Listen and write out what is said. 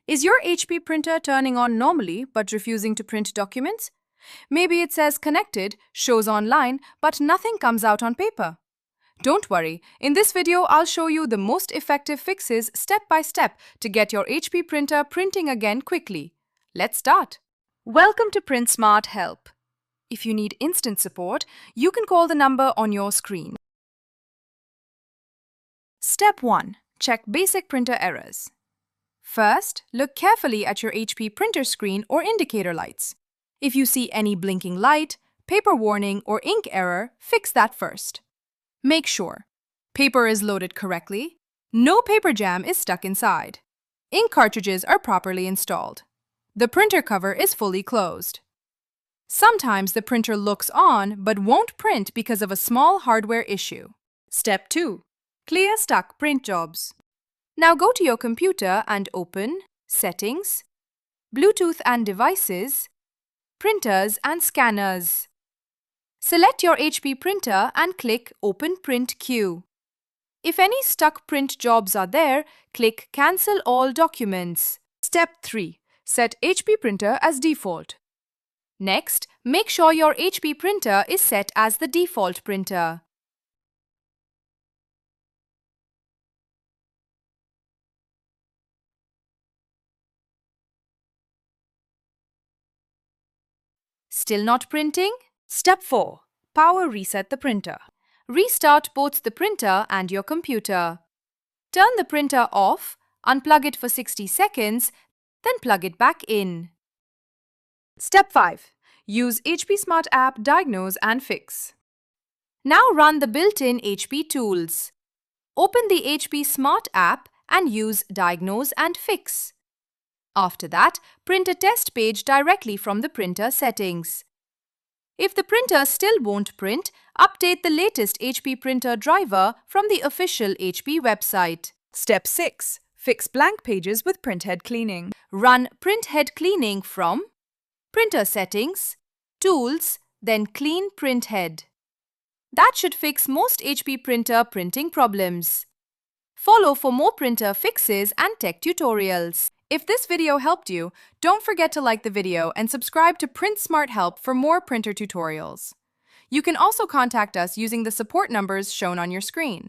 Is your HP printer turning on normally but refusing to print documents? Maybe it says connected, shows online, but nothing comes out on paper. Don't worry, in this video I'll show you the most effective fixes step by step to get your HP printer printing again quickly. Let's start. Welcome to Print Smart Help. If you need instant support, you can call the number on your screen. Step 1. Check basic printer errors. First, look carefully at your HP printer screen or indicator lights. If you see any blinking light, paper warning, or ink error, fix that first. Make sure paper is loaded correctly, no paper jam is stuck inside, ink cartridges are properly installed, the printer cover is fully closed. Sometimes the printer looks on but won't print because of a small hardware issue. Step 2. Clear stuck print jobs. Now go to your computer and open Settings, Bluetooth and Devices, Printers and Scanners. Select your HP printer and click Open Print Queue. If any stuck print jobs are there, click Cancel All Documents. Step 3. Set HP printer as default. Next, make sure your HP printer is set as the default printer. Still not printing? Step 4. Power reset the printer. Restart both the printer and your computer. Turn the printer off, unplug it for 60 seconds, then plug it back in. Step 5. Use HP Smart App Diagnose and Fix. Now run the built-in HP tools. Open the HP Smart App and use Diagnose and Fix. After that, print a test page directly from the printer settings. If the printer still won't print, update the latest HP printer driver from the official HP website. Step 6. Fix blank pages with printhead cleaning. Run printhead cleaning from Printer Settings, Tools, then Clean Printhead. That should fix most HP printer printing problems. Follow for more printer fixes and tech tutorials. If this video helped you, don't forget to like the video and subscribe to Print Smart Help for more printer tutorials. You can also contact us using the support numbers shown on your screen.